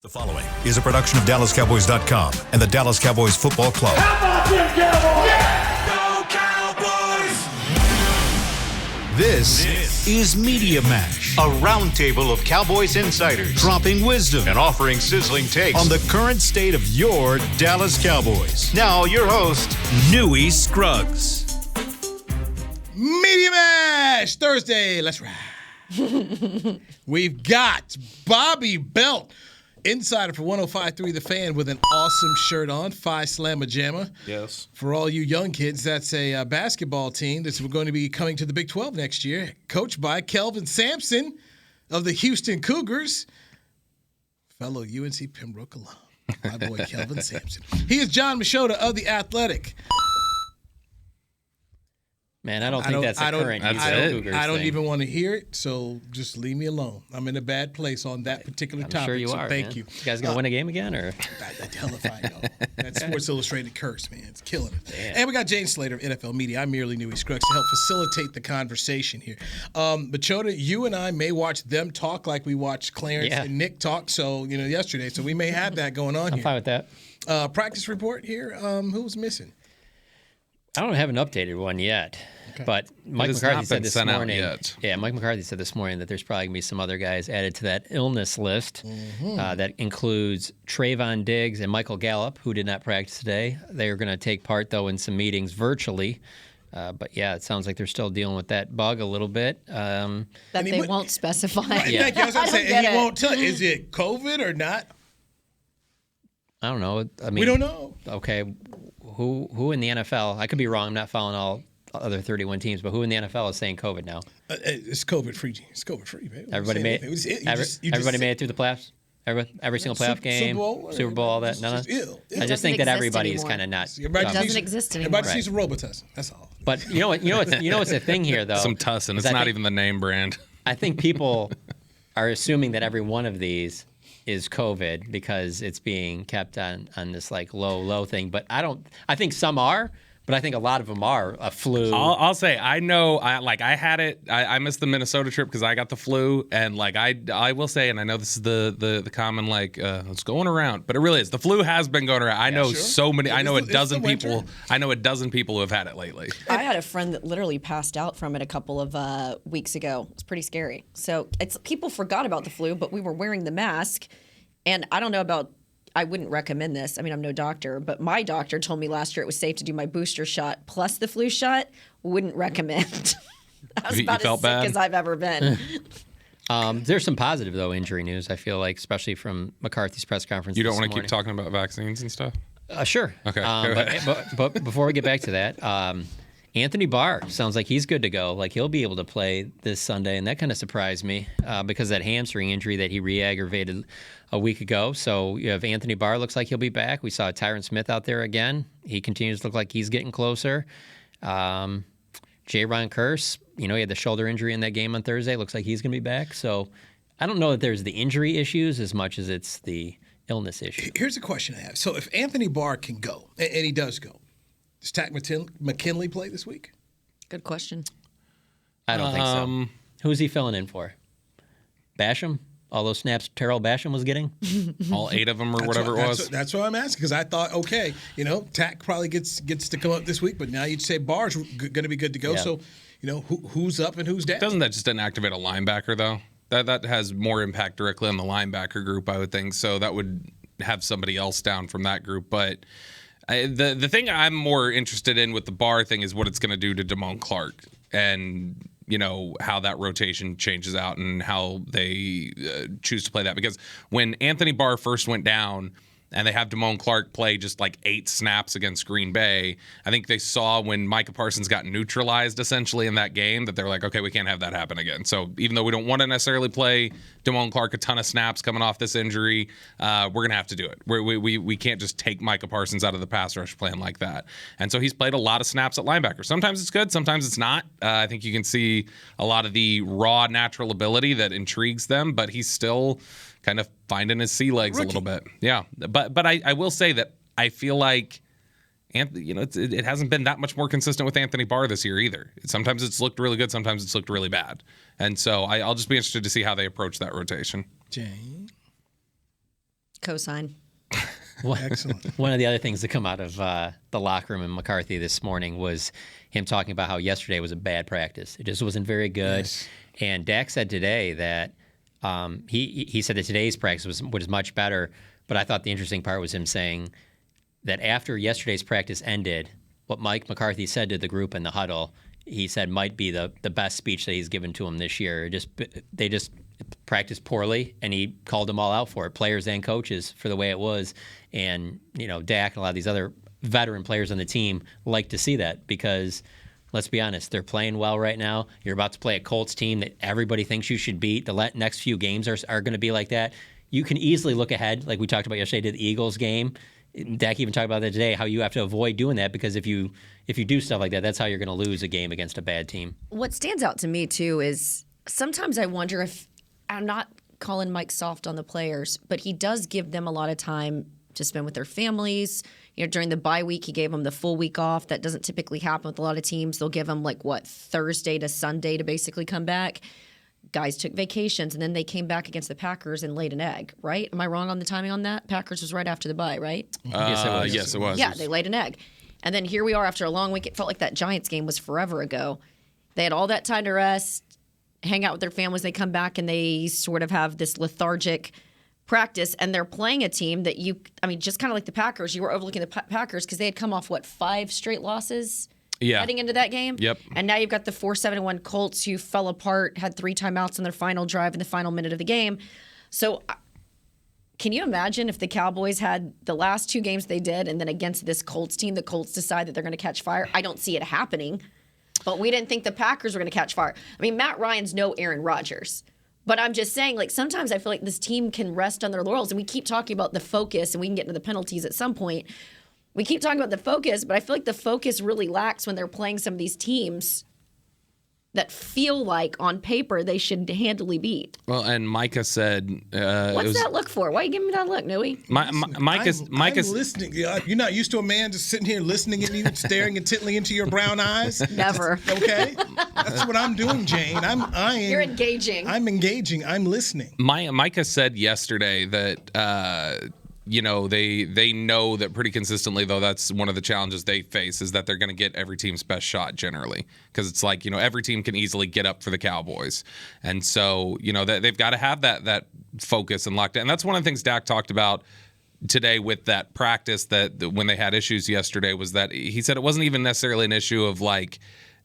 The following is a production of DallasCowboys.com and the Dallas Cowboys Football Club. How about them Cowboys? Go Cowboys! This is Media Mash, A roundtable of Cowboys insiders dropping wisdom and offering sizzling takes on the current state of your Dallas Cowboys. Now, your host, Newy Scruggs. Media Mash Thursday. Let's ride. We've got Bobby Belt, insider for 105.3 The Fan, with an awesome shirt on, Phi Slamma Jamma. Yes. For all you young kids, that's a basketball team that's going to be coming to the Big 12 next year, coached by Kelvin Sampson of the Houston Cougars, fellow UNC Pembroke alum, my boy Kelvin Sampson. He is John Machota of The Athletic. Man, I don't think that's a current Cougars thing. I don't even want to hear it, so just leave me alone. I'm in a bad place on that particular topic. I'm sure you so are. Thank man. you. You guys gonna win a game again, or? Hell if I know. That Sports Illustrated curse, man. It's killing it. Damn. And we got James Slater of NFL Media. I'm merely Newy Scruggs to help facilitate the conversation here. Machota, you and I may watch them talk like we watched Clarence and Nick talk. So yesterday. So we may have that going on I'm here. fine with that. Practice report here. Who's missing? I don't have an updated one yet. Okay. But Mike McCarthy said this morning. Yeah, Mike McCarthy said this morning that there's probably gonna be some other guys added to that illness list. That includes Trayvon Diggs and Michael Gallup, who did not practice today. They are going to take part though in some meetings virtually. But yeah, it sounds like they're still dealing with that bug a little bit. That they won't specify. Yeah. Thank you. I was going to say, and he won't tell. Is it COVID or not? I don't know. I mean, we don't know. Okay, who in the NFL? I could be wrong. I'm not following all other 31 teams, but who in the NFL is saying COVID now? It's COVID-free. It's COVID-free, baby. Everybody made it through the playoffs? Every single playoff game, Super Bowl, all that? None of it? I just think that everybody is kind of not. It doesn't exist anymore. Everybody needs a Robitussin. That's all. But you know what's the thing here, though? Some Tussin. It's not even the name brand. I think people are assuming that every one of these is COVID because it's being kept on this like low thing. But I think some are. But I think a lot of them are a flu. I'll say I know. I had it. I missed the Minnesota trip because I got the flu, and I will say, and I know this is the common it's going around, but it really is. The flu has been going around. I know so many. I know a dozen people. I know a dozen people who have had it lately. I had a friend that literally passed out from it a couple of weeks ago. It's pretty scary. So people forgot about the flu, but we were wearing the mask, and I don't know about. I wouldn't recommend this. I mean, I'm no doctor, but my doctor told me last year it was safe to do my booster shot plus the flu shot. Wouldn't recommend. I was about as sick as I've ever been. There's some positive, though, injury news, I feel like, especially from McCarthy's press conference. You don't want to keep talking about vaccines and stuff? Sure. Okay. But before we get back to that, Anthony Barr sounds like he's good to go. Like he'll be able to play this Sunday, and that kind of surprised me because that hamstring injury that he re-aggravated a week ago. So you have Anthony Barr looks like he'll be back. We saw Tyron Smith out there again. He continues to look like he's getting closer. J-Ron Kearse, he had the shoulder injury in that game on Thursday. Looks like he's going to be back. So I don't know that there's the injury issues as much as it's the illness issue. Here's a question I have. So if Anthony Barr can go, and he does go, does Takk McKinley play this week? Good question. I don't think so. Who's he filling in for? Basham? All those snaps Terrell Basham was getting? All 8 of them or whatever it was? That's what I'm asking because I thought, okay, Takk probably gets to come up this week, but now you'd say Barr's going to be good to go. Yeah. So, who's up and who's down? Doesn't that just inactivate a linebacker, though? That has more impact directly on the linebacker group, I would think. So that would have somebody else down from that group. But the thing I'm more interested in with the Barr thing is what it's going to do to Damone Clark and how that rotation changes out and how they choose to play that. Because when Anthony Barr first went down and they have Damone Clark play just like 8 snaps against Green Bay, I think they saw when Micah Parsons got neutralized essentially in that game that they're like, okay, we can't have that happen again. So even though we don't want to necessarily play Damone Clark a ton of snaps coming off this injury, we're going to have to do it. We can't just take Micah Parsons out of the pass rush plan like that. And so he's played a lot of snaps at linebacker. Sometimes it's good, sometimes it's not. I think you can see a lot of the raw natural ability that intrigues them, but he's still kind of finding his sea legs a little bit. Yeah. But I will say that I feel like it hasn't been that much more consistent with Anthony Barr this year either. Sometimes it's looked really good, sometimes it's looked really bad. And so I'll just be interested to see how they approach that rotation. Jane? Cosign. Excellent. One of the other things to come out of the locker room in McCarthy this morning was him talking about how yesterday was a bad practice. It just wasn't very good. Yes. And Dak said today that he said that today's practice was much better. But I thought the interesting part was him saying that after yesterday's practice ended, what Mike McCarthy said to the group in the huddle, he said might be the best speech that he's given to them this year. They just practiced poorly, and he called them all out for it, players and coaches, for the way it was. And, Dak and a lot of these other veteran players on the team like to see that because, let's be honest, they're playing well right now. You're about to play a Colts team that everybody thinks you should beat. The next few games are going to be like that. You can easily look ahead, like we talked about yesterday, to the Eagles game. Dak even talked about that today, how you have to avoid doing that because if you do stuff like that, that's how you're going to lose a game against a bad team. What stands out to me, too, is sometimes I wonder if I'm not calling Mike soft on the players, but he does give them a lot of time to spend with their families. During the bye week, he gave them the full week off. That doesn't typically happen with a lot of teams. They'll give them Thursday to Sunday to basically come back. Guys took vacations, and then they came back against the Packers and laid an egg, right? Am I wrong on the timing on that? Packers was right after the bye, right? Yes, it was. Yeah, they laid an egg. And then here we are after a long week. It felt like that Giants game was forever ago. They had all that time to rest, hang out with their families. They come back, and they sort of have this lethargic practice, and they're playing a team that just kind of like the Packers, you were overlooking the Packers because they had come off, 5 straight losses? Yeah. Heading into that game? Yep. And now you've got the 4-7-1 Colts who fell apart, had 3 timeouts on their final drive in the final minute of the game. So can you imagine if the Cowboys had the last 2 games they did and then against this Colts team, the Colts decide that they're going to catch fire? I don't see it happening. But we didn't think the Packers were going to catch fire. I mean, Matt Ryan's no Aaron Rodgers. But I'm just saying, sometimes I feel like this team can rest on their laurels. And we keep talking about the focus, and we can get into the penalties at some point. We keep talking about the focus, but I feel like the focus really lacks when they're playing some of these teams that feel like on paper they should handily beat. Well, and Micah said, "What's that look for? Why are you giving me that look, Nui?" Micah's I'm listening. You're not used to a man just sitting here listening at you, staring intently into your brown eyes. Never. Okay, that's what I'm doing, Jane. You're engaging. I'm engaging. I'm listening. Micah said yesterday that. They know that pretty consistently, though, that's one of the challenges they face is that they're going to get every team's best shot generally. Because it's every team can easily get up for the Cowboys. And so, they've got to have that focus and lockdown. And that's one of the things Dak talked about today with that practice that when they had issues yesterday was that he said it wasn't even necessarily an issue of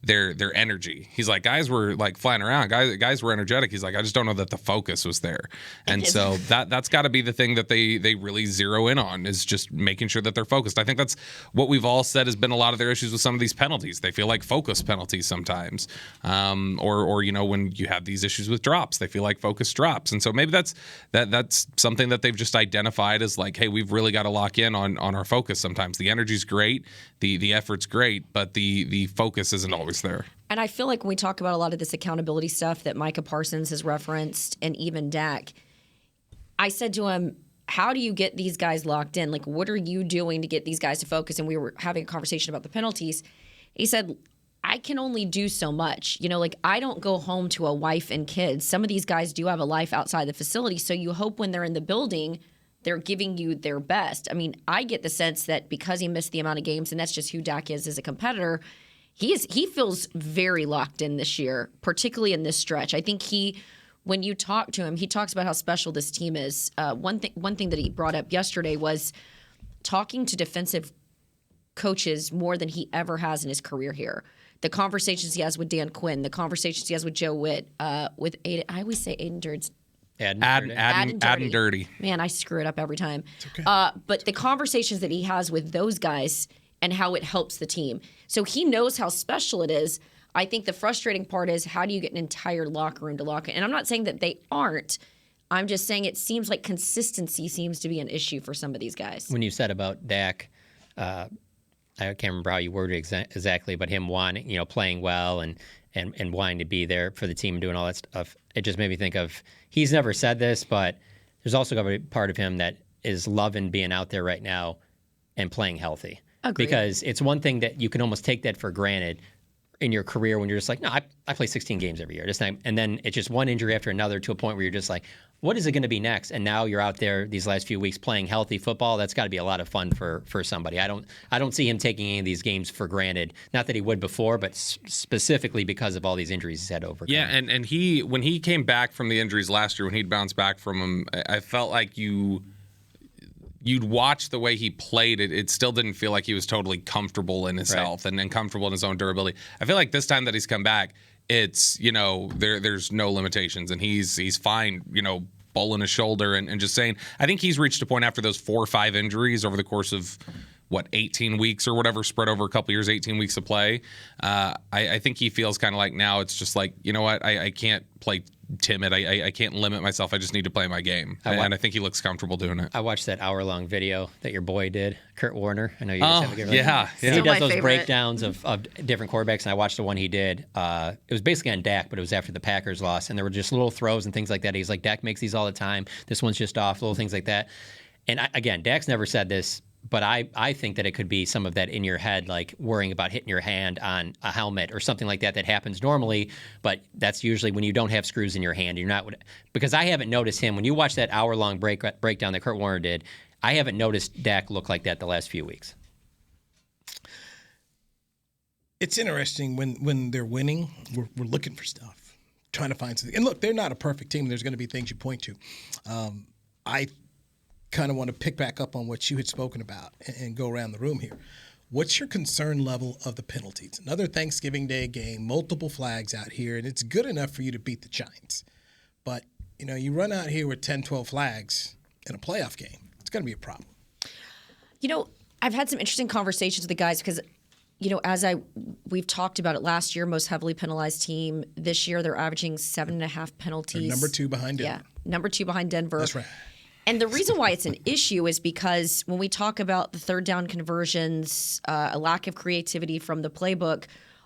their energy. He's like, guys were flying around. Guys were energetic. He's like, I just don't know that the focus was there. And so that's got to be the thing that they really zero in on is just making sure that they're focused. I think that's what we've all said has been a lot of their issues with some of these penalties. They feel like focus penalties sometimes, or when you have these issues with drops, they feel like focus drops. And so maybe that's something that they've just identified as hey, we've really got to lock in on our focus. Sometimes the energy's great, the effort's great, but the focus isn't always there. And I feel like when we talk about a lot of this accountability stuff that Micah Parsons has referenced and even Dak, I said to him, how do you get these guys locked in? What are you doing to get these guys to focus? And we were having a conversation about the penalties. He said, I can only do so much. I don't go home to a wife and kids. Some of these guys do have a life outside the facility. So you hope when they're in the building, they're giving you their best. I mean, I get the sense that because he missed the amount of games, and that's just who Dak is as a competitor, he feels very locked in this year, particularly in this stretch. I think when you talk to him, he talks about how special this team is. One thing that he brought up yesterday was talking to defensive coaches more than he ever has in his career here. The conversations he has with Dan Quinn, the conversations he has with Joe Witt, with Aiden. I always say Aiden Dirt's. Adding dirty. Man, I screw it up every time. It's okay. But the conversations that he has with those guys and how it helps the team. So he knows how special it is. I think the frustrating part is how do you get an entire locker room to lock in? And I'm not saying that they aren't. I'm just saying it seems like consistency seems to be an issue for some of these guys. When you said about Dak, I can't remember how you worded exactly, but him wanting, playing well and wanting to be there for the team and doing all that stuff, it just made me think of, he's never said this, but there's also got a part of him that is loving being out there right now and playing healthy. Agreed. Because it's one thing that you can almost take that for granted in your career when you're just like, no, I play 16 games every year. And then it's just one injury after another to a point where you're just like, what is it going to be next? And now you're out there these last few weeks playing healthy football. That's got to be a lot of fun for somebody. I don't see him taking any of these games for granted. Not that he would before, but specifically because of all these injuries he's had to overcome. Yeah, and when he came back from the injuries last year, when he'd bounced back from them, I felt like you'd watch the way he played it. It still didn't feel like he was totally comfortable in his health and comfortable in his own durability. I feel like this time that he's come back, it's, there's no limitations, and he's fine, bowling his shoulder and just saying, I think he's reached a point after those 4 or 5 injuries over the course of 18 weeks or whatever, spread over a couple years, 18 weeks of play. I think he feels kind of like now it's just like, you know what, I can't play timid. I can't limit myself. I just need to play my game. And I think he looks comfortable doing it. I watched that hour-long video that your boy did, Kurt Warner. I know you guys have a good relationship. Yeah. He does those breakdowns of different quarterbacks, and I watched the one he did. It was basically on Dak, but it was after the Packers lost, and there were just little throws and things like that. He's like, Dak makes these all the time. This one's just off, little things like that. And again, Dak's never said this, but I think that it could be some of that in your head, like worrying about hitting your hand on a helmet or something like that happens normally, but that's usually when you don't have screws in your hand. You're not, because I haven't noticed him. When you watch that hour-long breakdown that Kurt Warner did, I haven't noticed Dak look like that the last few weeks. It's interesting when they're winning, we're looking for stuff, trying to find something. And look, they're not a perfect team. There's going to be things you point to. I kind of want to pick back up on what you had spoken about and go around the room here. What's your concern level of the penalties? Another Thanksgiving Day game, multiple flags out here, and it's good enough for you to beat the Giants. But, you run out here with 10, 12 flags in a playoff game, it's going to be a problem. I've had some interesting conversations with the guys because, we've talked about it last year, most heavily penalized team. This year, they're averaging 7.5 penalties. They're number 2 behind Denver. Yeah, number 2 behind Denver. That's right. And the reason why it's an issue is because when we talk about the third down conversions, a lack of creativity from the playbook,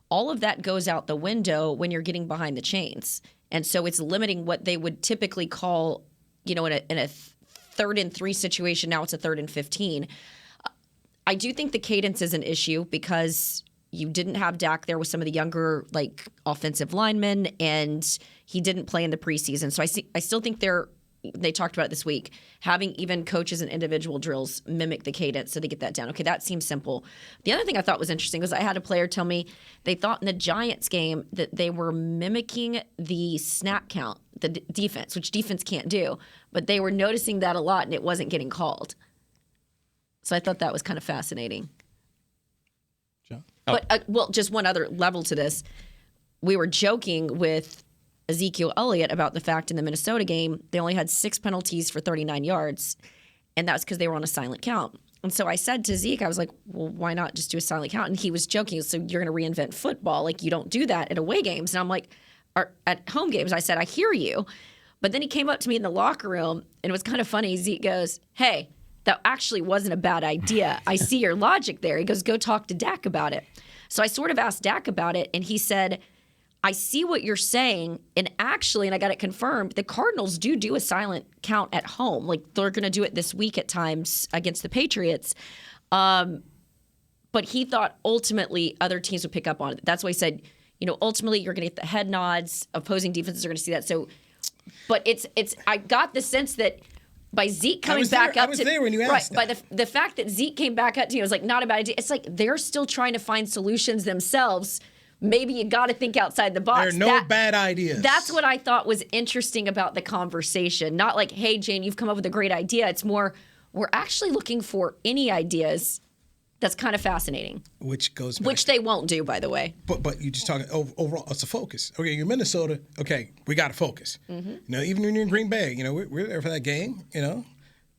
all of that goes out the window when you're getting behind the chains. And so it's limiting what they would typically call, in a 3rd and 3 situation. Now it's a 3rd and 15. I do think the cadence is an issue because you didn't have Dak there with some of the younger, offensive linemen, and he didn't play in the preseason. So I still think they talked about it this week, having even coaches and individual drills mimic the cadence so they get that down. Okay, that seems simple. The other thing I thought was interesting was I had a player tell me they thought in the Giants game that they were mimicking the snap count, the defense, which defense can't do, but they were noticing that a lot and it wasn't getting called. So I thought that was kind of fascinating. John? But, just one other level to this. We were joking with Ezekiel Elliott about the fact in the Minnesota game, they only had 6 penalties for 39 yards, and that's because they were on a silent count. And so I said to Zeke, I was like, well, why not just do a silent count? And he was joking, so you're going to reinvent football. You don't do that at away games. And I'm like, or at home games, I said, I hear you. But then he came up to me in the locker room, and it was kind of funny. Zeke goes, hey, that actually wasn't a bad idea. I see your logic there. He goes, go talk to Dak about it. So I sort of asked Dak about it, and he said, I see what you're saying, and actually, and I got it confirmed, the Cardinals do a silent count at home. They're going to do it this week at times against the Patriots. But he thought ultimately other teams would pick up on it. That's why he said, ultimately you're going to get the head nods. Opposing defenses are going to see that. So, but I got the sense that by Zeke coming back up to there when you asked by the fact that Zeke came back up to me, it was not a bad idea. It's they're still trying to find solutions themselves. Maybe you got to think outside the box. There are no bad ideas. That's what I thought was interesting about the conversation. Not hey, Jane, you've come up with a great idea. It's more, we're actually looking for any ideas. That's kind of fascinating. Which goes back. Which they won't do, by the way. But you just talking overall, it's a focus. Okay, you're Minnesota. Okay, we got to focus. Mm-hmm. Even when you're in Green Bay, we're there for that game.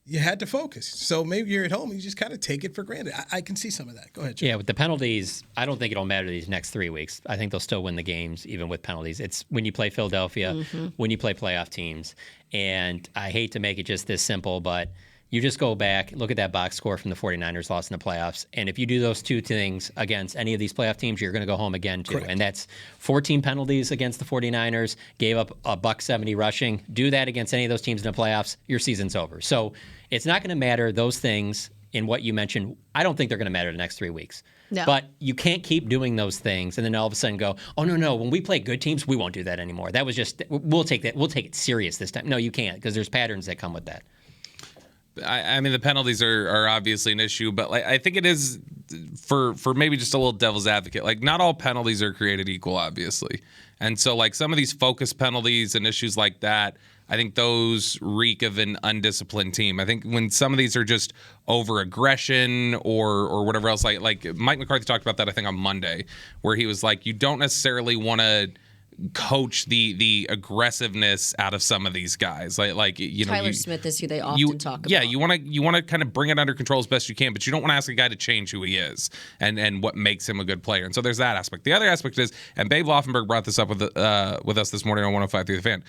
You had to focus. So maybe you're at home and you just kind of take it for granted. I can see some of that. Go ahead, Joe. Yeah, with the penalties, I don't think it'll matter these next 3 weeks. I think they'll still win the games even with penalties. It's when you play Philadelphia, when you play playoff teams. And I hate to make it just this simple, but you just go back, look at that box score from the 49ers loss in the playoffs. And if you do those 2 things against any of these playoff teams, you're going to go home again, too. Correct. And that's 14 penalties against the 49ers, gave up $170 rushing. Do that against any of those teams in the playoffs, your season's over. So it's not going to matter those things in what you mentioned, I don't think they're going to matter the next 3 weeks. No. But you can't keep doing those things and then all of a sudden go, oh, no, when we play good teams, we won't do that anymore. That was just, we'll take it serious this time. No, you can't, because there's patterns that come with that. I mean, the penalties are obviously an issue, but like, I think it is for maybe just a little devil's advocate. Like, not all penalties are created equal, obviously. And so, like, some of these focus penalties and issues like that, I think those reek of an undisciplined team. I think when some of these are just over aggression or whatever else, like Mike McCarthy talked about that, I think, on Monday, where he was like, you don't necessarily want to coach the aggressiveness out of some of these guys. Like you know, Tyler Smith is who they often talk about. Yeah, you want to kind of bring it under control as best you can, but you don't want to ask a guy to change who he is and what makes him a good player. And so there's that aspect. The other aspect is, and Babe Laufenberg brought this up with us this morning on 105 through the Fan.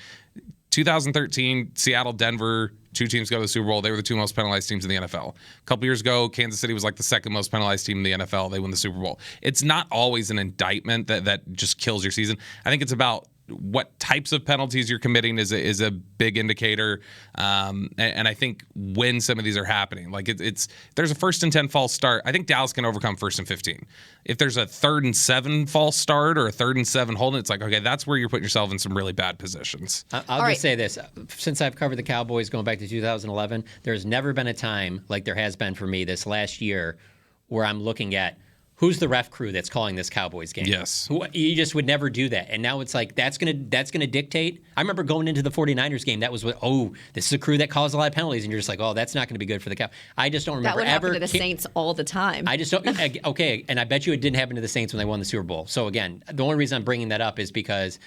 2013, Seattle, Denver, two teams go to the Super Bowl. They were the two most penalized teams in the NFL. A couple years ago, Kansas City was like the second most penalized team in the NFL. They win the Super Bowl. It's not always an indictment that just kills your season. I think it's about what types of penalties you're committing is a big indicator, and I think when some of these are happening, like it's there's a 1st and 10 false start. I think Dallas can overcome 1st and 15. If there's a 3rd and 7 false start or a 3rd and 7 holding, it's like, okay, that's where you're putting yourself in some really bad positions. I'll just say this: since I've covered the Cowboys going back to 2011, there's never been a time like there has been for me this last year where I'm looking at who's the ref crew that's calling this Cowboys game? Yes. You just would never do that. And now it's like that's gonna dictate. I remember going into the 49ers game, that was what, this is a crew that calls a lot of penalties, and you're just like, that's not going to be good for the Cow. I just don't remember that would ever. happen to the Saints all the time. I just don't. Okay, and I bet you it didn't happen to the Saints when they won the Super Bowl. So again, the only reason I'm bringing that up is because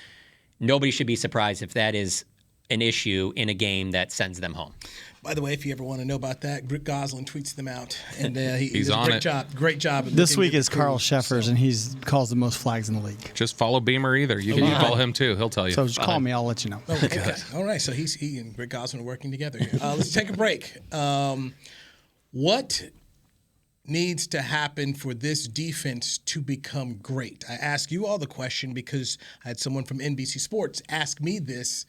nobody should be surprised if that is an issue in a game that sends them home. By the way, if you ever want to know about that, Rick Gosselin tweets them out, and he's does a on great it. job. Great job. This week is Carl Sheffers, and he's calls the most flags in the league. Just follow Beamer either. You can follow him too. He'll tell you. So just call me. I'll let you know. Okay. All right. So he and Rick Gosselin are working together here. Let's take a break. What needs to happen for this defense to become great? I ask you all the question because I had someone from NBC Sports ask me this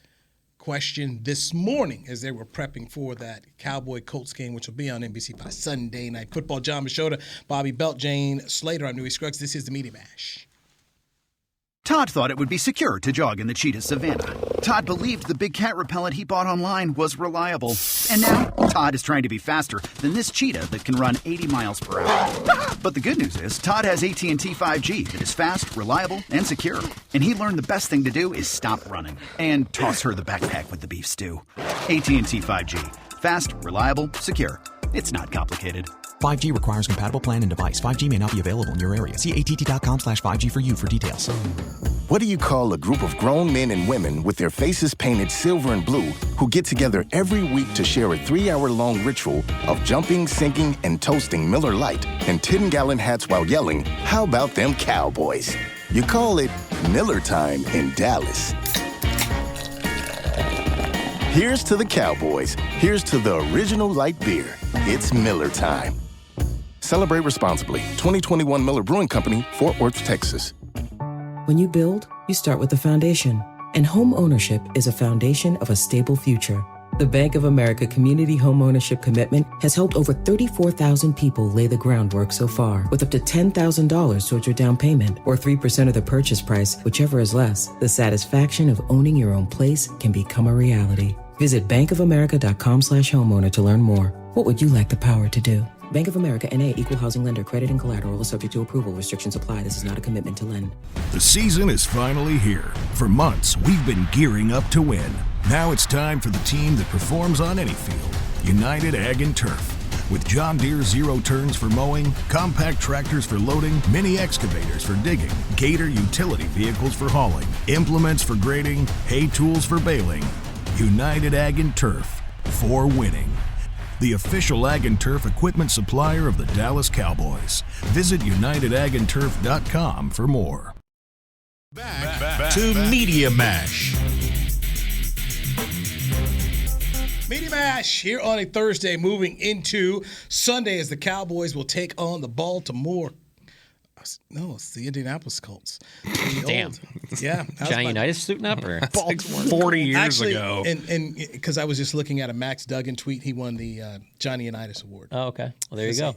question this morning as they were prepping for that Cowboy-Colts game, which will be on NBC by Sunday Night Football. John Machota, Bobby Belt, Jane Slater. I'm Newey Scruggs. This is the Media Mash. Todd thought it would be secure to jog in the cheetah savanna. Todd believed the big cat repellent he bought online was reliable. And now, Todd is trying to be faster than this cheetah that can run 80 miles per hour. But the good news is, Todd has AT&T 5G that is fast, reliable, and secure. And he learned the best thing to do is stop running and toss her the backpack with the beef stew. AT&T 5G. Fast, reliable, secure. It's not complicated. 5G requires compatible plan and device. 5G may not be available in your area. See att.com/5G for you for details. What do you call a group of grown men and women with their faces painted silver and blue who get together every week to share a 3-hour-long ritual of jumping, singing, and toasting Miller Lite and 10-gallon hats while yelling, "How about them Cowboys?" You call it Miller Time in Dallas. Here's to the Cowboys. Here's to the original light beer. It's Miller Time. Celebrate responsibly. 2021 Miller Brewing Company, Fort Worth, Texas. When you build, you start with the foundation. And home ownership is a foundation of a stable future. The Bank of America Community Home Ownership Commitment has helped over 34,000 people lay the groundwork so far, with up to $10,000 towards your down payment or 3% of the purchase price, whichever is less. The satisfaction of owning your own place can become a reality. Visit bankofamerica.com/homeowner to learn more. What would you like the power to do? Bank of America N.A. Equal Housing Lender. Credit and collateral is subject to approval. Restrictions apply. This is not a commitment to lend. The season is finally here. For months, we've been gearing up to win. Now it's time for the team that performs on any field. United Ag and Turf. With John Deere zero turns for mowing, compact tractors for loading, mini excavators for digging, Gator utility vehicles for hauling, implements for grading, hay tools for baling. United Ag and Turf. For winning. The official Ag and Turf equipment supplier of the Dallas Cowboys. Visit UnitedAgAndTurf.com for more. Back to Media Mash. Media Mash here on a Thursday, moving into Sunday as the Cowboys will take on the Baltimore No, it's the Indianapolis Colts. Damn. Yeah. Johnny Unitas suiting up? Or? It's like 40 years ago. And because I was just looking at a Max Duggan tweet, he won the Johnny Unitas Award. Oh, okay. Well, there you go.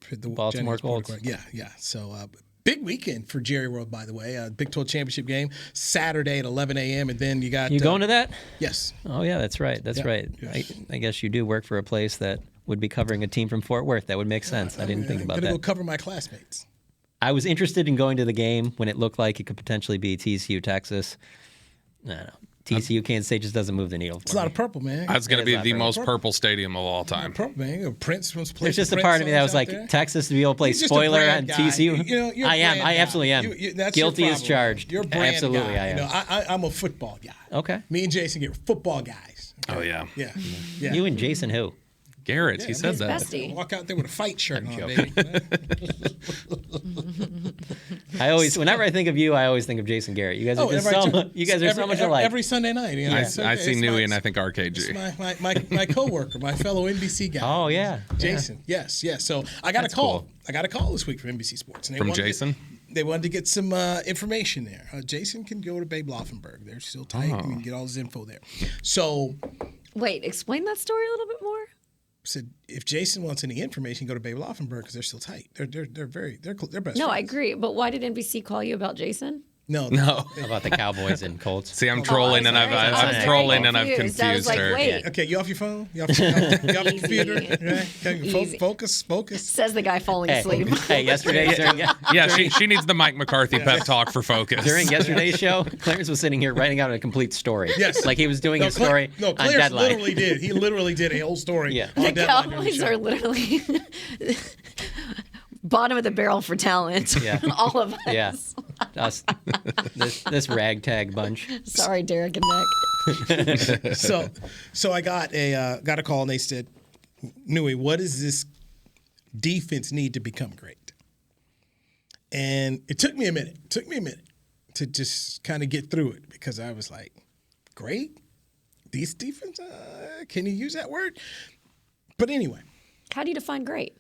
For the Baltimore Colts. Yeah. So big weekend for Jerry World, by the way. Big 12 championship game Saturday at 11 a.m. And then you got you going to that? Yes. Oh yeah, that's right. That's right. Yes. I guess you do work for a place that would be covering a team from Fort Worth. That would make sense. I didn't think about that. I'm gonna go cover my classmates. I was interested in going to the game when it looked like it could potentially be TCU, Texas. No. TCU, Kansas State just doesn't move the needle. It's a lot of purple, man. That's going to be the most purple stadium of all time. Purple, man. Prince was playing. There's just a part of me that was like, Texas to be able to play spoiler on TCU. You're I absolutely am. That's guilty as charged. You're a brand absolutely, guy. I am. I'm a football guy. Okay. Me and Jason get football guys. Okay? Oh yeah. Yeah. You and Jason who? Garrett, he said that. Bestie. Walk out there with a fight shirt on, baby. Whenever I think of you, I always think of Jason Garrett. You guys are so much alike. Every Sunday night. You know, I see Newey and I think RKG. It's my coworker, my fellow NBC guy. Oh yeah. Jason. Yeah. Yes. So I got a call. Cool. I got a call this week from NBC Sports. And From Jason? They wanted to get some information there. Jason can go to Babe Laufenberg. They're still tight. We can get all his info there. So. Wait, explain that story a little bit more. Said if Jason wants any information, go to Babe Laufenberg because they're still tight. They're best. No, friends. I agree. But why did NBC call you about Jason? No. About the Cowboys and Colts. See, I'm trolling and I've trolling and I've confused like, her. Wait. Okay, you off your phone? You off your computer? Easy. Focus. Says the guy falling asleep. Hey, yesterday She needs the Mike McCarthy pep talk for focus. During yesterday's show, Clarence was sitting here writing out a complete story. Yes. Like he was doing a story on Clarence Deadline. literally did. He literally did a whole story. Yeah. On The Deadline Cowboys are literally bottom of the barrel for talent. Yeah. All of us. Yeah. Us. This ragtag bunch. Sorry, Derek and Nick. So I got a call and they said, Newey, what does this defense need to become great? And it took me a minute. To just kind of get through it because I was like, great? This defense? Can you use that word? But anyway. How do you define great?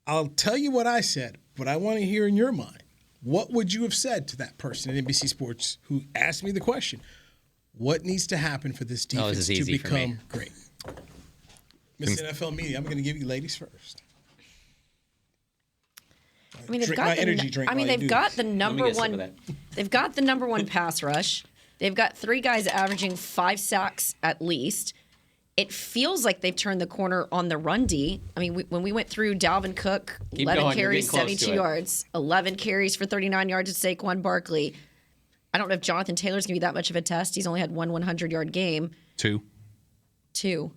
I'll tell you what I said, but I want to hear in your mind. What would you have said to that person at NBC Sports who asked me the question? What needs to happen for this defense to become great? Miss NFL Media, I'm going to give you ladies first. I mean, they've got the number one. They've got the number one pass rush. They've got 3 guys averaging 5 sacks at least. It feels like they've turned the corner on the run D. I mean, when we went through Dalvin Cook, 11 carries, 72 yards, 11 carries for 39 yards to Saquon Barkley. I don't know if Jonathan Taylor's going to be that much of a test. He's only had one 100-yard game. 2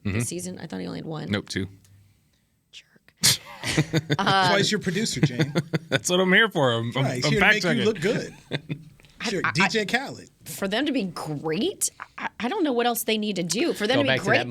this season. I thought he only had 1. Nope, 2. Jerk. That's why he's your producer, Jane. That's what I'm here for. I'm He's here to make fact-checking. you look good. Sure, DJ Khaled. For them to be great, I don't know what else they need to do. For them to be great,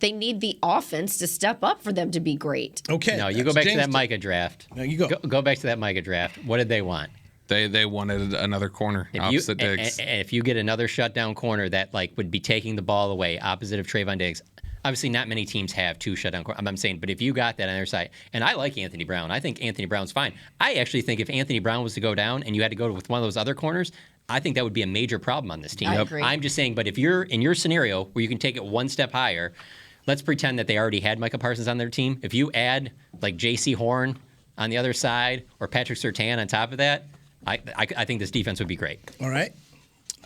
they need the offense to step up for them to be great. Okay. No, you go back to that Micah draft. No, you go. Go back to that Micah draft. What did they want? They wanted another corner opposite Diggs. If you get another shutdown corner that would be taking the ball away opposite of Trayvon Diggs, obviously not many teams have 2 shutdown corners. I'm saying, but if you got that on their side, and I like Anthony Brown. I think Anthony Brown's fine. I actually think if Anthony Brown was to go down and you had to go with one of those other corners, I think that would be a major problem on this team. I agree. I'm just saying, but if you're in your scenario where you can take it one step higher, let's pretend that they already had Micah Parsons on their team. If you add like J.C. Horn on the other side or Patrick Surtain on top of that, I think this defense would be great. All right.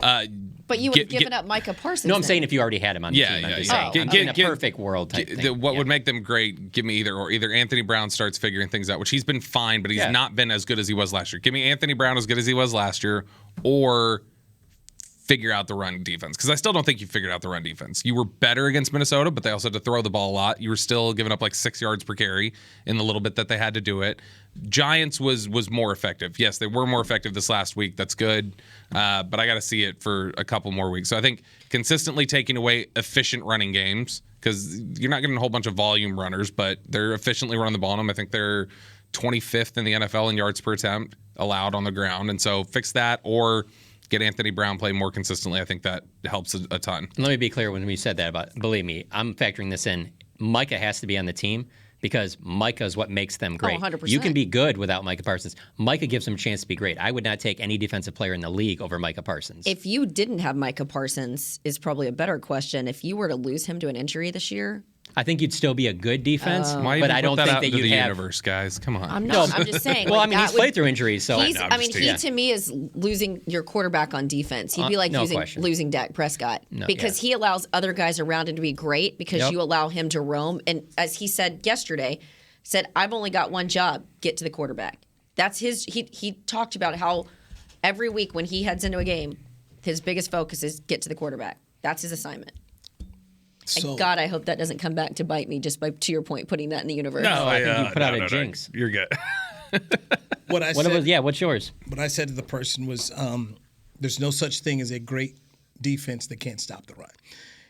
But you would have given up Micah Parsons. No, I'm saying if you already had him on the team. I'm just saying, in a perfect world type thing. What would make them great, give me either Anthony Brown starts figuring things out, which he's been fine, but he's not been as good as he was last year. Give me Anthony Brown as good as he was last year, or figure out the run defense. Because I still don't think you figured out the run defense. You were better against Minnesota, but they also had to throw the ball a lot. You were still giving up like 6 yards per carry in the little bit that they had to do it. Giants was more effective. Yes, they were more effective this last week. That's good. But I got to see it for a couple more weeks. So I think consistently taking away efficient running games, because you're not getting a whole bunch of volume runners, but they're efficiently running the ball on them. I think they're 25th in the NFL in yards per attempt allowed on the ground. And so fix that or get Anthony Brown play more consistently. I think that helps a ton. Let me be clear when we said that believe me, I'm factoring this in. Micah has to be on the team because Micah is what makes them great. 100%. You can be good without Micah Parsons. Micah gives them a chance to be great. I would not take any defensive player in the league over Micah Parsons. If you didn't have Micah Parsons is probably a better question. If you were to lose him to an injury this year, I think you'd still be a good defense, Why but even I don't put think out that into you'd the have. universe, guys. Come on. I'm just saying. Well, like, I mean, that he's played through injuries, so He yeah. to me is losing your quarterback on defense. He'd be like no question. losing Dak Prescott because he allows other guys around him to be great because you allow him to roam. And as he said yesterday, I've only got one job: get to the quarterback. That's his. He talked about how every week when he heads into a game, his biggest focus is get to the quarterback. That's his assignment. So, and God, I hope that doesn't come back to bite me just by, to your point, putting that in the universe. No, I think you put out a jinx. You're good. What's yours? What I said to the person was, there's no such thing as a great defense that can't stop the run.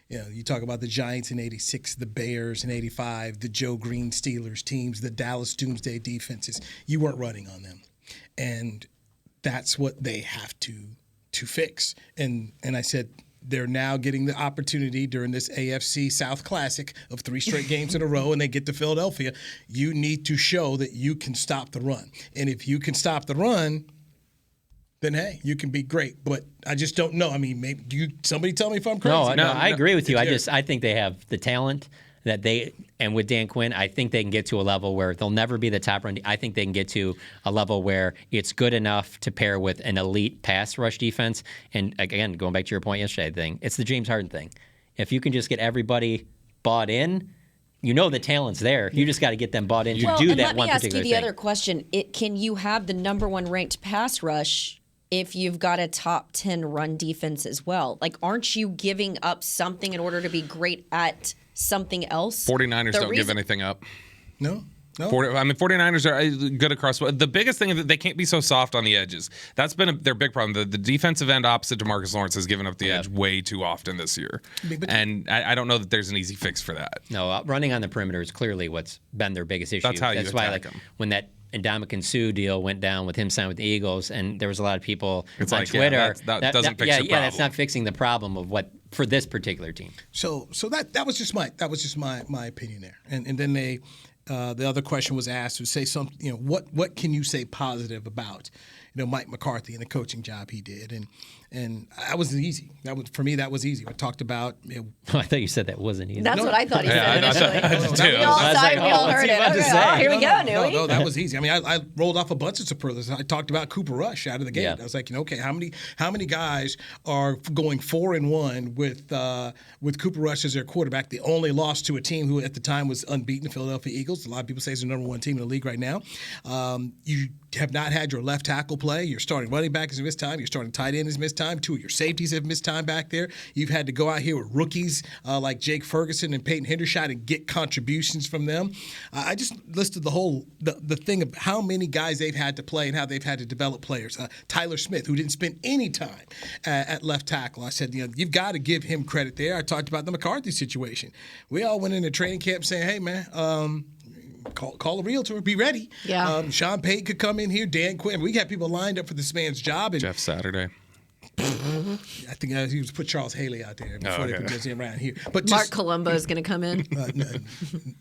You know, you talk about the Giants in 86, the Bears in 85, the Joe Green Steelers teams, the Dallas Doomsday defenses. You weren't running on them. And that's what they have to fix. And I said, they're now getting the opportunity during this AFC South Classic of 3 straight games in a row, and they get to Philadelphia. You need to show that you can stop the run. And if you can stop the run, then, hey, you can be great. But I just don't know. I mean, maybe somebody tell me if I'm crazy. No, I agree with you. I think they have the talent that and with Dan Quinn, I think they can get to a level where they'll never be the top run. I think they can get to a level where it's good enough to pair with an elite pass rush defense. And again, going back to your point yesterday thing, it's the James Harden thing. If you can just get everybody bought in, you know the talent's there. You just got to get them bought in to do that one particular thing. Let me ask you the other question. Can you have the number 1 ranked pass rush if you've got a top 10 run defense as well? Like, aren't you giving up something in order to be great at something else? 49ers don't give anything up. No. 49ers are good across. The biggest thing is that they can't be so soft on the edges. That's been their big problem. The defensive end opposite DeMarcus Lawrence has given up the edge way too often this year. And I don't know that there's an easy fix for that. No, running on the perimeter is clearly what's been their biggest issue. That's how you attack them. When that Ndamukong Suh deal went down with him signed with the Eagles, and there was a lot of people on Twitter. that doesn't fix the problem. Yeah, that's not fixing the problem of what for this particular team. So that was just my opinion there. And then the other question was asked to say something. You know, what can you say positive about Mike McCarthy and the coaching job he did, and that was easy. For me, that was easy. I talked about. I thought you said that wasn't easy. That's what I thought he said initially. We all heard it. Okay, here we go, Newey. No, that was easy. I mean, I rolled off a bunch of superlatives. I talked about Cooper Rush out of the gate. I was like, okay, how many guys are going 4-1 with Cooper Rush as their quarterback? The only loss to a team who at the time was unbeaten, the Philadelphia Eagles. A lot of people say it's the number 1 team in the league right now. You have not had your left tackle play. Your starting running back has missed time. Your starting tight end has missed time. 2 of your safeties have missed time back there. You've had to go out here with rookies like Jake Ferguson and Peyton Hendershot and get contributions from them. I just listed the thing of how many guys they've had to play and how they've had to develop players. Tyler Smith, who didn't spend any time at left tackle. I said, you've got to give him credit there. I talked about the McCarthy situation. We all went into training camp saying, hey, man, call a realtor, be ready. Yeah. Sean Payton could come in here, Dan Quinn. We got people lined up for this man's job. And Jeff Saturday. I think he was put Charles Haley out there before they put Jesse around here. But Mark Colombo is going to come in.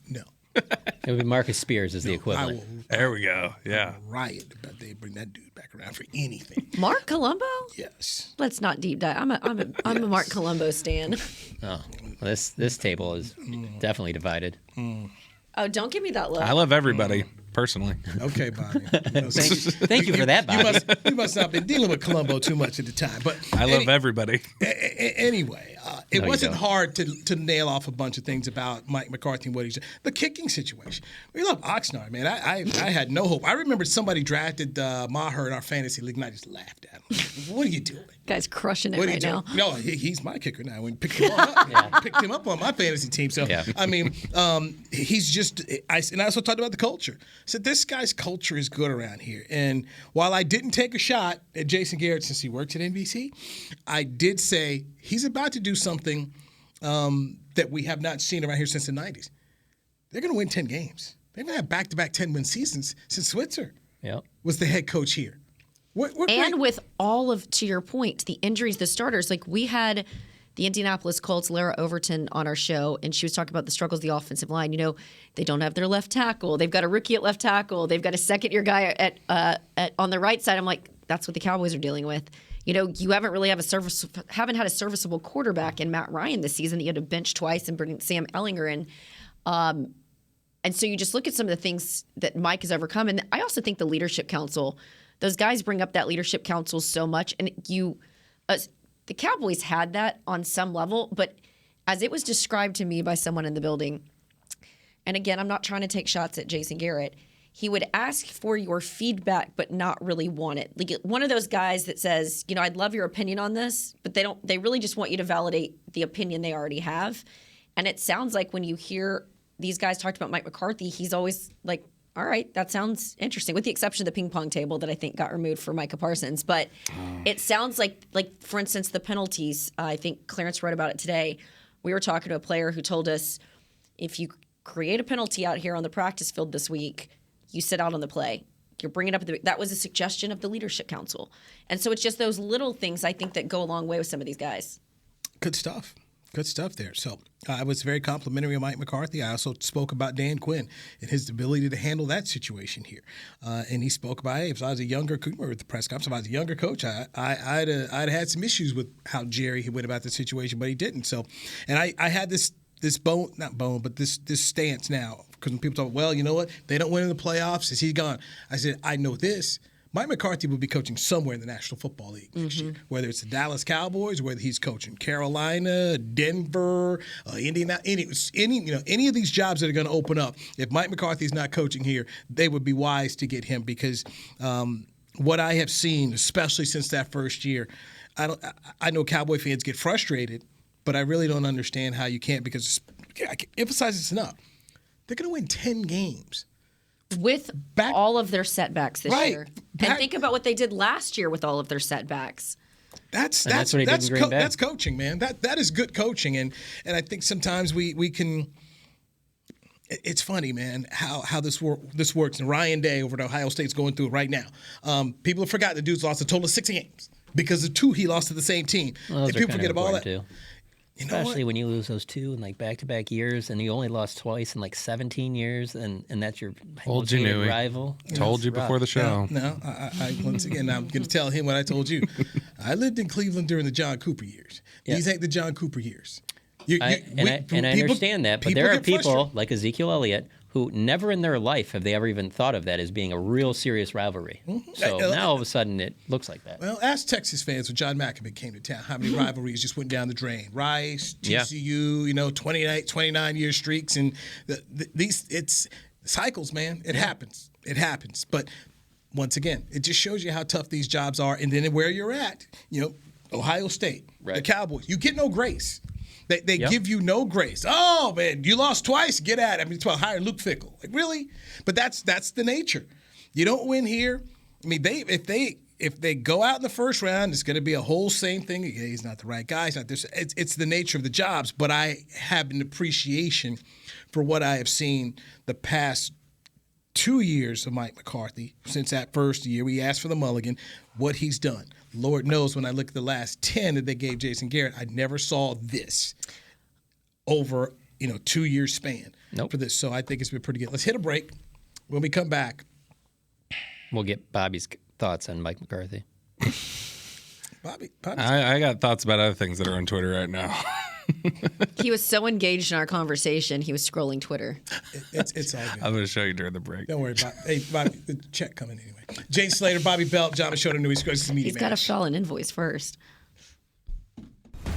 No. It would be Marcus Spears as the equivalent. There we go. Yeah. Riot about they bring that dude back around for anything. Mark Colombo? Yes. Let's not deep dive. I'm a Mark Colombo stan. Oh, well, this table is definitely divided. Oh, don't give me that look. I love everybody, personally. Okay, Bobby. Thank you for that, Bobby. You must not have been dealing with Colombo too much at the time. But I love everybody. Anyway, it wasn't hard to nail off a bunch of things about Mike McCarthy and what he's doing. The kicking situation. We love Oxnard, man. I had no hope. I remember somebody drafted Maher in our fantasy league, and I just laughed at him. What are you doing? Guy's crushing it right now. No, he's my kicker now. We picked him up. Picked him up on my fantasy team. So, I mean, he's just – and I also talked about the culture. I said, this guy's culture is good around here. And while I didn't take a shot at Jason Garrett since he worked at NBC, I did say he's about to do something that we have not seen around here since the 90s. They're going to win 10 games. They're going to have back-to-back 10-win seasons since Switzer was the head coach here. We're and with all of, to your point, the injuries, the starters, like we had the Indianapolis Colts, Lara Overton, on our show, and she was talking about the struggles of the offensive line. You know, they don't have their left tackle. They've got a rookie at left tackle. They've got a second-year guy at on the right side. I'm like, that's what the Cowboys are dealing with. You know, you haven't really had a serviceable quarterback in Matt Ryan this season. You had to bench twice and bring Sam Ellinger in. And so you just look at some of the things that Mike has overcome. And I also think the Leadership Council, those guys bring up that Leadership Council so much. And the Cowboys had that on some level, but as it was described to me by someone in the building, and again, I'm not trying to take shots at Jason Garrett, he would ask for your feedback but not really want it. Like one of those guys that says, you know, I'd love your opinion on this, but they really just want you to validate the opinion they already have. And it sounds like when you hear these guys talked about Mike McCarthy, he's always like, all right, that sounds interesting, with the exception of the ping pong table that I think got removed for Micah Parsons. But it sounds like, for instance, the penalties, I think Clarence wrote about it today. We were talking to a player who told us, if you create a penalty out here on the practice field this week, you sit out on the play. You're bringing up that was a suggestion of the Leadership Council. And so it's just those little things, I think, that go a long way with some of these guys. Good stuff. Good stuff there. So I was very complimentary of Mike McCarthy. I also spoke about Dan Quinn and his ability to handle that situation here. And he spoke about, hey, if I was a younger coach, or with the press conference, if I was a younger coach, I'd had some issues with how Jerry went about the situation, but he didn't. So, and I had this stance now, because when people talk, well, you know what, they don't win in the playoffs, is he gone? I said, I know this. Mike McCarthy will be coaching somewhere in the National Football League next year, whether it's the Dallas Cowboys, whether he's coaching Carolina, Denver, Indiana, any of these jobs that are going to open up. If Mike McCarthy's not coaching here, they would be wise to get him, because what I have seen, especially since that first year, I know Cowboy fans get frustrated, but I really don't understand how you can't, because I can emphasize this enough. They're going to win 10 games. With all of their setbacks this year. And think about what they did last year with all of their setbacks. That's what he did in Green Bay. That's coaching, man. That is good coaching. And I think sometimes we can – it's funny, man, how this works. And Ryan Day over at Ohio State's going through it right now. People have forgotten the dude's lost a total of 6 games because of 2 he lost to the same team. Well, and people forget about all that. Too. Especially when you lose those 2 in back-to-back years, and you only lost twice in 17 years, and that's your rival. Told you before the show. No, I once again, I'm going to tell him what I told you. I lived in Cleveland during the John Cooper years. Yeah. These ain't the John Cooper years. I understand that, but there are people like Ezekiel Elliott who never in their life have they ever even thought of that as being a real serious rivalry. Mm-hmm. So now all of a sudden it looks like that. Well, ask Texas fans when John McAbee came to town how many rivalries just went down the drain. Rice, TCU, 29-year streaks, and it's cycles, man. It happens. It happens. But once again, it just shows you how tough these jobs are, and then where you're at. Ohio State, the Cowboys, you get no grace. They give you no grace. Oh, man, you lost twice? Get at it. I mean, it's about hiring Luke Fickell. Like, really? But that's the nature. You don't win here. I mean, if they go out in the first round, it's going to be a whole same thing. Yeah, he's not the right guy. He's not this. It's the nature of the jobs. But I have an appreciation for what I have seen the past 2 years of Mike McCarthy, since that first year we asked for the mulligan, what he's done. Lord knows when I look at the last 10 that they gave Jason Garrett, I never saw this over 2 year span for this. So I think it's been pretty good. Let's hit a break. When we come back, we'll get Bobby's thoughts on Mike McCarthy. Bobby. I got thoughts about other things that are on Twitter right now. He was so engaged in our conversation, he was scrolling Twitter. It's all good. I'm going to show you during the break. Don't worry about it. Hey, Bobby, the check coming anyway. Jane Slater, Bobby Belt, John Machota, New East Coast Media. He's got to file an invoice first.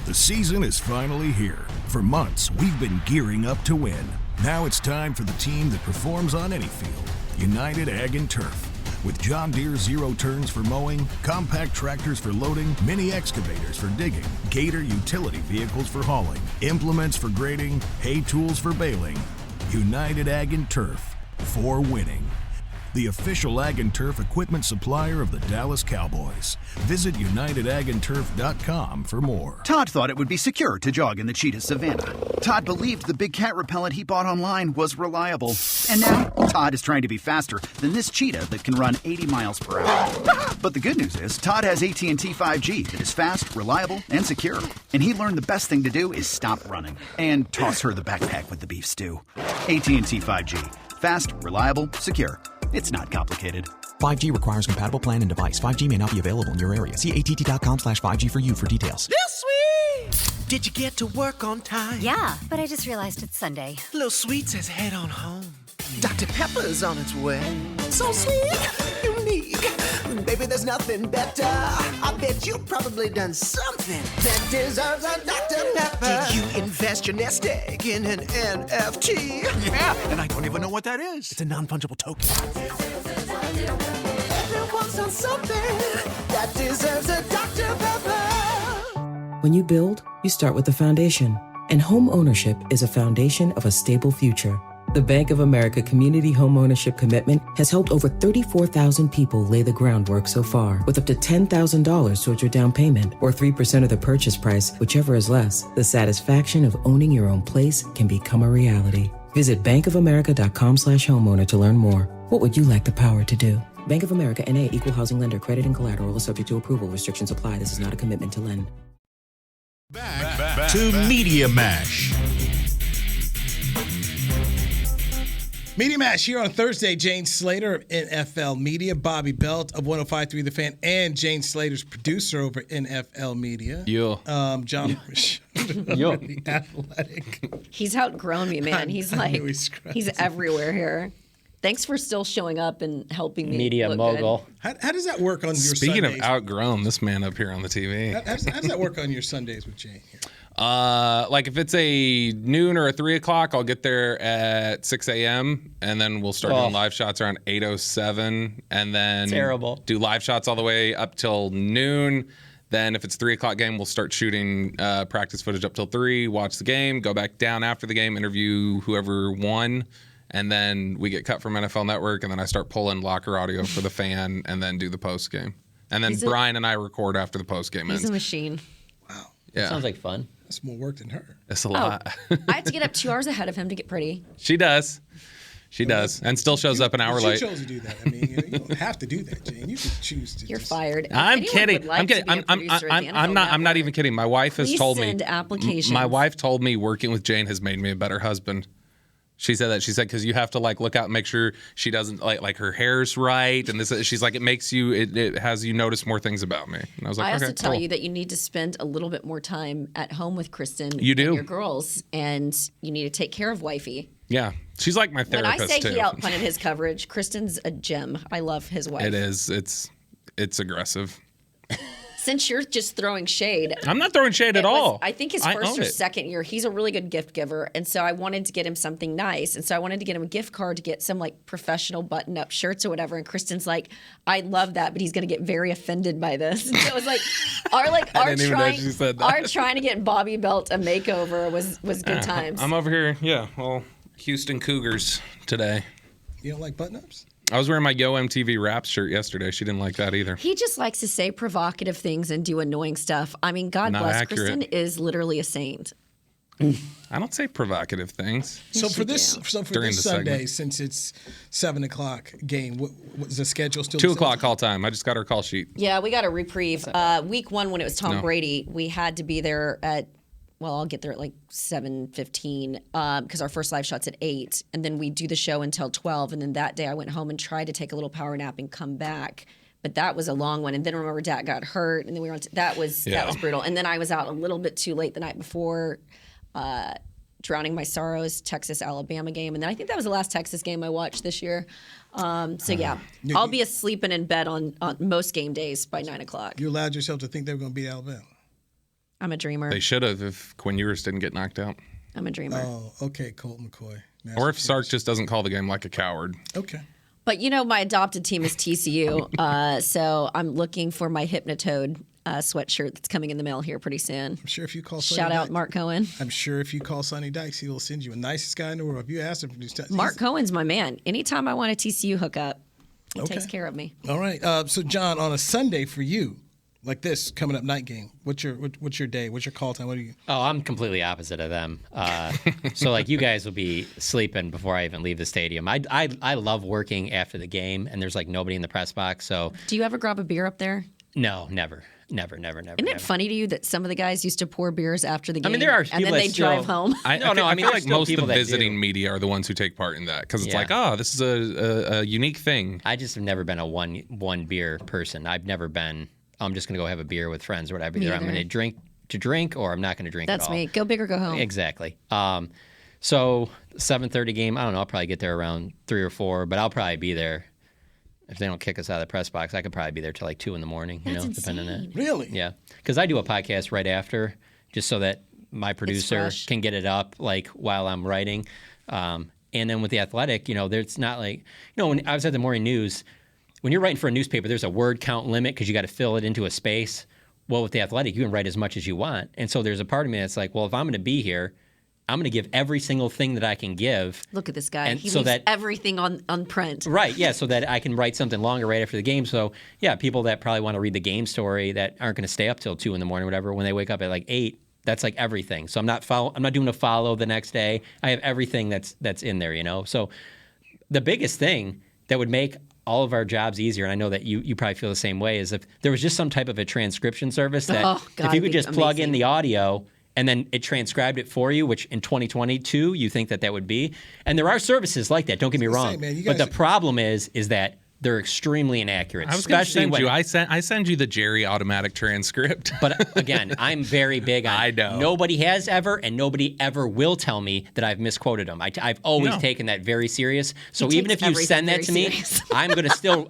The season is finally here. For months, we've been gearing up to win. Now it's time for the team that performs on any field. United Ag and Turf. With John Deere zero turns for mowing, compact tractors for loading, mini excavators for digging, Gator utility vehicles for hauling, implements for grading, hay tools for baling. United Ag and Turf, for winning. the official Ag and Turf equipment supplier of the Dallas Cowboys. Visit UnitedAgAndTurf.com for more. Todd thought it would be secure to jog in the cheetah savanna. Todd believed the big cat repellent he bought online was reliable. And now, Todd is trying to be faster than this cheetah that can run 80 miles per hour. But the good news is, Todd has AT&T 5G that is fast, reliable, and secure. And he learned the best thing to do is stop running and toss her the backpack with the beef stew. AT&T 5G. Fast, reliable, secure. It's not complicated. 5G requires compatible plan and device. 5G may not be available in your area. See att.com/5G for you for details. This sweet! Did you get to work on time? Yeah, but I just realized it's Sunday. Little Sweet says head on home. Dr. Pepper's on its way. So sweet, unique. Baby, there's nothing better. I bet you've probably done something that deserves a Dr. Pepper. Did you invest your nest egg in an NFT? Yeah, and I don't even know what that is. It's a non-fungible token. Everyone's done something that deserves a Dr. Pepper. When you build, you start with the foundation. And home ownership is a foundation of a stable future. The Bank of America Community Homeownership Commitment has helped over 34,000 people lay the groundwork so far, with up to $10,000 towards your down payment or 3% of the purchase price, whichever is less. The satisfaction of owning your own place can become a reality. Visit bankofamerica.com/homeowner to learn more. What would you like the power to do? Bank of America N.A. Equal Housing Lender. Credit and collateral is subject to approval. Restrictions apply. This is not a commitment to lend. Back to Media Mash. Media Mash here on Thursday. Jane Slater of NFL Media, Bobby Belt of 105.3 The Fan, and Jane Slater's producer over NFL Media. Yo. John Yo. really athletic. He's outgrown me, man. He's like, he's everywhere here. Thanks for still showing up and helping me. Media look mogul. How does that work on your Speaking Sundays? of outgrown, this man up here on the TV. How does that work on your Sundays with Jane here? Like if it's a noon or a 3 o'clock, I'll get there at 6 a.m. and then we'll start doing live shots around 8:07, and then do live shots all the way up till noon. Then if it's 3 o'clock game, we'll start shooting practice footage up till 3, watch the game, go back down after the game, interview whoever won, and then we get cut from NFL Network, and then I start pulling locker audio for the fan, and then do the post game. And then Brian and I record after the post game ends. He's a machine. Yeah. Sounds like fun. That's more work than her. It's a lot. I have to get up 2 hours ahead of him to get pretty. She does. She does. And still shows up an hour late. She chose to do that. I mean, you don't have to do that, Jane. You can choose to. You're fired. I'm kidding. I'm kidding. I'm not even kidding. My wife has told me. Send applications. My wife told me working with Jane has made me a better husband. She said that. She said because you have to look out and make sure she doesn't like her hair's right, and this. She's like, it makes you. It has you notice more things about me. And I was like, I okay, also tell cool. you that you need to spend a little bit more time at home with Kristen. You do. And your girls, and you need to take care of wifey. Yeah, she's like my therapist When I say too. he outpunted his coverage, Kristen's a gem. I love his wife. It is. It's aggressive. Since you're just throwing shade. I'm not throwing shade at all. I think his first or second year, he's a really good gift giver. And so I wanted to get him something nice. And so I wanted to get him a gift card to get some professional button up shirts or whatever. And Kristen's like, I love that, but he's going to get very offended by this. And so it was our trying to get Bobby Belt a makeover was good times. I'm over here. Yeah. Well, Houston Cougars today. You don't like button ups? I was wearing my Yo MTV Raps shirt yesterday. She didn't like that either. He just likes to say provocative things and do annoying stuff. I mean, God Not bless. accurate. Kristen is literally a saint. I don't say provocative things. So for this During the Sunday, segment. since it's 7 o'clock game, what's the schedule still? 2 o'clock call time. I just got her call sheet. Yeah, we got a reprieve. Week 1, when it was Tom Brady, we had to be there at, well, I'll get there at 7:15 because our first live shot's at 8. And then we do the show until 12. And then that day I went home and tried to take a little power nap and come back. But that was a long one. And then remember, Dak got hurt. And then we were on that was brutal. And then I was out a little bit too late the night before, drowning my sorrows, Texas-Alabama game. And then I think that was the last Texas game I watched this year. I'll be asleep and in bed on most game days by 9 o'clock. You allowed yourself to think they were going to beat Alabama. I'm a dreamer. They should have if Quinn Ewers didn't get knocked out. I'm a dreamer. Oh, okay, Colt McCoy. Or if Sark just doesn't call the game like a coward. Okay. But my adopted team is TCU, so I'm looking for my Hypnotoad sweatshirt that's coming in the mail here pretty soon. I'm sure if you call Shout out Mark Cohen. I'm sure if you call Sonny Dykes, he will send you a nicest guy in the world. If you ask him for this, Mark Cohen's my man. Anytime I want a TCU hookup. He takes care of me. All right. So, John, on a Sunday for you, like this coming up night game, what's your day? What's your call time? What do you? Oh, I'm completely opposite of them. So like you guys will be sleeping before I even leave the stadium. I love working after the game, and there's like nobody in the press box. So do you ever grab a beer up there? No, never. Isn't it funny to you that some of the guys used to pour beers after the game? I mean, there are and then they drive home. I feel like most of the visiting do. media are the ones who take part in that because it's like, oh, this is a unique thing. I just have never been a one beer person. I've never been. I'm just going to go have a beer with friends or whatever. Either I'm going to drink or I'm not going to drink That's at all. me. Go big or go home. Exactly. So 7:30 game, I don't know. I'll probably get there around 3 or 4, but I'll probably be there. If they don't kick us out of the press box, I could probably be there till like 2 in the morning, depending on it. Really? Yeah. Because I do a podcast right after just so that my producer can get it up like while I'm writing. And then with The Athletic, there's not like, when I was at the morning news, when you're writing for a newspaper, there's a word count limit because you got to fill it into a space. Well, with The Athletic, you can write as much as you want. And so there's a part of me that's like, well, if I'm going to be here, I'm going to give every single thing that I can give. Look at this guy. And he so leaves that everything on print. Right, yeah, so that I can write something longer right after the game. So, yeah, people that probably want to read the game story that aren't going to stay up till 2 in the morning or whatever, when they wake up at like 8, that's like everything. So I'm not doing a follow the next day. I have everything that's in there, So the biggest thing that would make all of our jobs easier, and I know that you probably feel the same way, is if there was just some type of a transcription service that if you could just plug in the audio and then it transcribed it for you, which in 2022 you think that would be. And there are services like that, don't get me wrong. But the problem is that they're extremely inaccurate. I was going to send you. I send you the Jerry automatic transcript. But again, I'm very big on. I know. Nobody has ever, and nobody ever will tell me that I've misquoted them. I've always taken that very serious. So even if you send that to me, I'm gonna still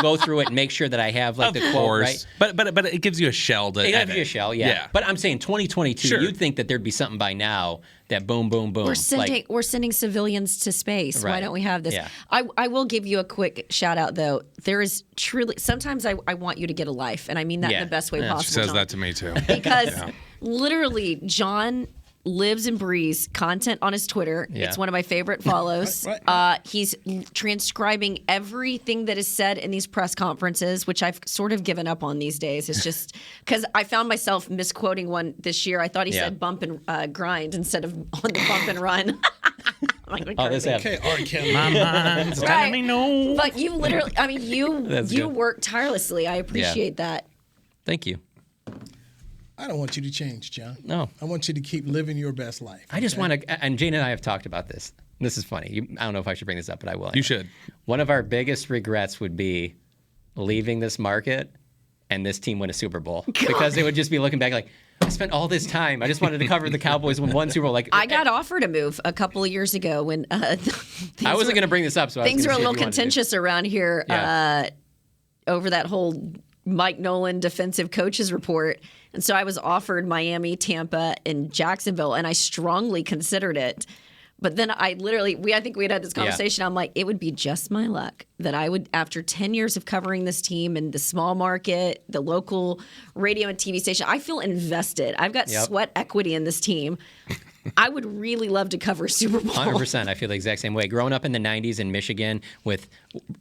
go through it and make sure that I have like the quote right. But it gives you a shell to edit. It gives you a shell, yeah. But I'm saying 2022. You'd think that there'd be something by now. That boom, boom, boom. We're sending civilians to space. Right. Why don't we have this? Yeah. I will give you a quick shout out though. There is truly sometimes I want you to get a life, and I mean that in the best way possible. She says John. that to me too. Because literally, John lives and breathes content on his Twitter. Yeah. It's one of my favorite follows. Right. He's transcribing everything that is said in these press conferences, which I've sort of given up on these days. It's just because I found myself misquoting one this year. I thought he said bump and grind instead of on the bump and run. Like this okay, R. Kelly. My mind's telling me no. But you literally, I mean, you work tirelessly. I appreciate that. Thank you. I don't want you to change, John. No. I want you to keep living your best life. I just want to, and Jane and I have talked about this. This is funny. I don't know if I should bring this up, but I will. You should. One of our biggest regrets would be leaving this market and this team win a Super Bowl. Because they would just be looking back like, I spent all this time. I just wanted to cover the Cowboys win one Super Bowl. Like I got offered a move a couple of years ago when I wasn't going to bring this up. So things were a little contentious around here over that whole Mike Nolan defensive coaches report. And so I was offered Miami, Tampa, and Jacksonville, and I strongly considered it. But then I think we had this conversation. I'm like, it would be just my luck that I would, after 10 years of covering this team and the small market, the local radio and TV station, I feel invested. I've got sweat equity in this team. I would really love to cover Super Bowl. 100%. I feel the exact same way. Growing up in the 90s in Michigan with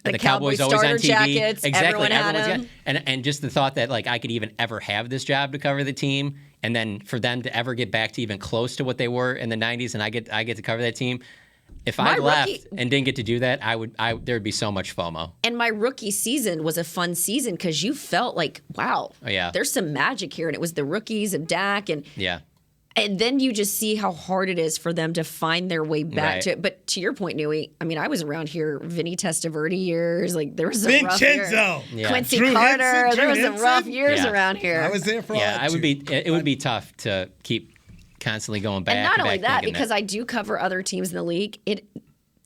the Cowboys always on starter TV. jackets, Exactly. everyone had them. And just the thought that like I could even ever have this job to cover the team, and then for them to ever get back to even close to what they were in the 90s, and I get to cover that team. If I left and didn't get to do that, there would be so much FOMO. And my rookie season was a fun season because you felt like, wow, there's some magic here, and it was the rookies of Dak and then you just see how hard it is for them to find their way back to it. But to your point, Nui, I mean, I was around here Vinny Testaverde years. Like there was some rough years. Quincy Drew Carter. Henson, there was Drew some rough years Yeah. around here. I was there for all that it would be tough to keep constantly going back. And not only that, thinking because I do cover other teams in the league.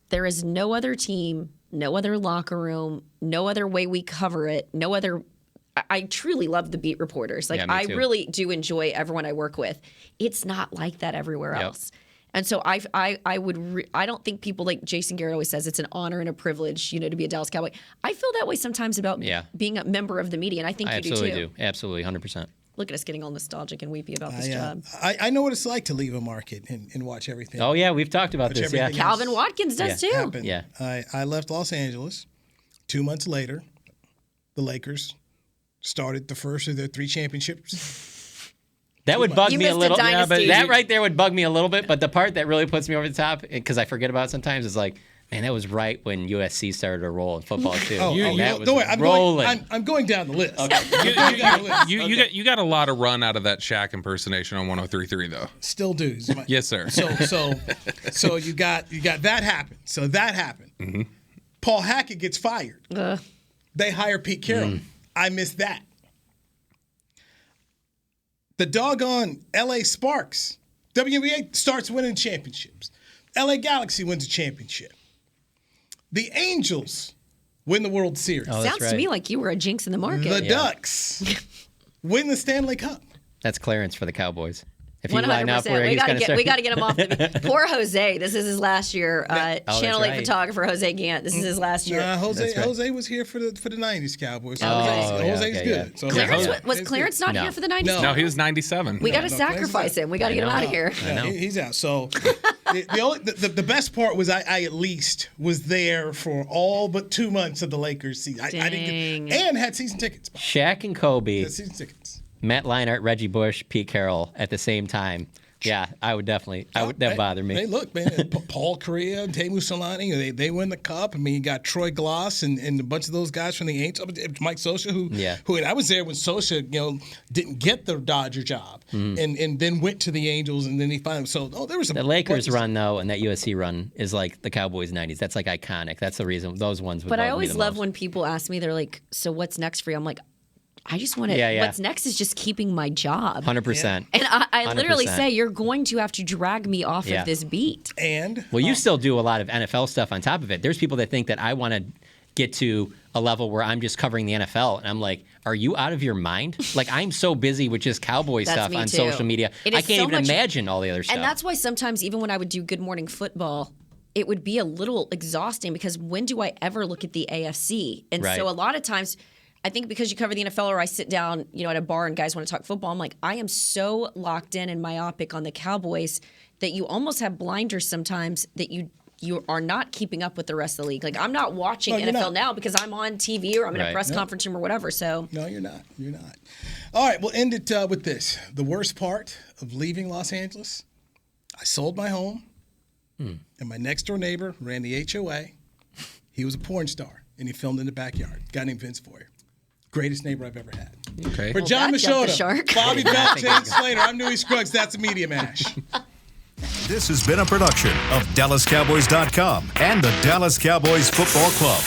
There is no other team, no other locker room, no other way we cover it, no other. I truly love the beat reporters. Like I really do enjoy everyone I work with. It's not like that everywhere else. And so I don't think people like Jason Garrett always says it's an honor and a privilege, to be a Dallas Cowboy. I feel that way sometimes about being a member of the media, and I think you do too. Absolutely do. Absolutely, 100%. Look at us getting all nostalgic and weepy about this job. I know what it's like to leave a market and watch everything. Oh yeah, we've talked about this. Yeah, Calvin Watkins does too. Happened. Yeah, I left Los Angeles 2 months later, the Lakers started the first of their 3 championships. That would bug me a little. Yeah, but that right there would bug me a little bit. But the part that really puts me over the top, because I forget about it sometimes, is like, man, that was right when USC started to roll in football too. I'm going down the list. Okay. You got a lot of run out of that Shaq impersonation on 103.3 though. Still do. Yes, sir. So you got that happened. So that happened. Mm-hmm. Paul Hackett gets fired. They hire Pete Carroll. I missed that. The doggone LA Sparks, WNBA starts winning championships. LA Galaxy wins a championship. The Angels win the World Series. Sounds to me like you were a jinx in the market. The Ducks win the Stanley Cup. That's Clarence for the Cowboys. If 100%. you line up where we got to get him off the Poor Jose. This is his last year. Channel 8 photographer Jose Gant. This is his last year. Jose was here for the 90s Cowboys. So Jose's good. Yeah. So was Clarence not here for the 90s? No, he was 97. We got to sacrifice him. We got to get him out of here. He's out. So the best part was I at least was there for all but 2 months of the Lakers season. I didn't and had season tickets. Shaq and Kobe. Had season tickets. Matt Leinart, Reggie Bush, Pete Carroll at the same time. Yeah, that bother me. Hey, look, man, Paul Correa, Teemu Solani, they win the cup. I mean, you got Troy Gloss and a bunch of those guys from the Angels. Mike Sosa, who I was there when Sosa, didn't get the Dodger job and then went to the Angels and then he finally. So there was the Lakers run though, and that USC run is like the Cowboys '90s. That's like iconic. That's the reason those ones. But I always love when people ask me, they're like, "So what's next for you?" I'm like, I just want to. What's next is just keeping my job. 100%. And I literally say, you're going to have to drag me off of this beat. And you still do a lot of NFL stuff on top of it. There's people that think that I want to get to a level where I'm just covering the NFL, and I'm like, are you out of your mind? Like, I'm so busy with just Cowboy stuff on social media. I can't even imagine all the other stuff. And that's why sometimes, even when I would do Good Morning Football, it would be a little exhausting because when do I ever look at the AFC? And so a lot of times, I think because you cover the NFL or I sit down, at a bar and guys want to talk football, I'm like, I am so locked in and myopic on the Cowboys that you almost have blinders sometimes that you are not keeping up with the rest of the league. Like, I'm not watching NFL now because I'm on TV or I'm in a press conference room or whatever. So no, you're not. You're not. All right, we'll end it with this. The worst part of leaving Los Angeles, I sold my home, and my next door neighbor ran the HOA. He was a porn star, and he filmed in the backyard. A guy named Vince Foyer. Greatest neighbor I've ever had. Okay. For John Machota, Bobby Bell, James Slater, I'm Newey Scruggs. That's a Media Mash. This has been a production of DallasCowboys.com and the Dallas Cowboys Football Club.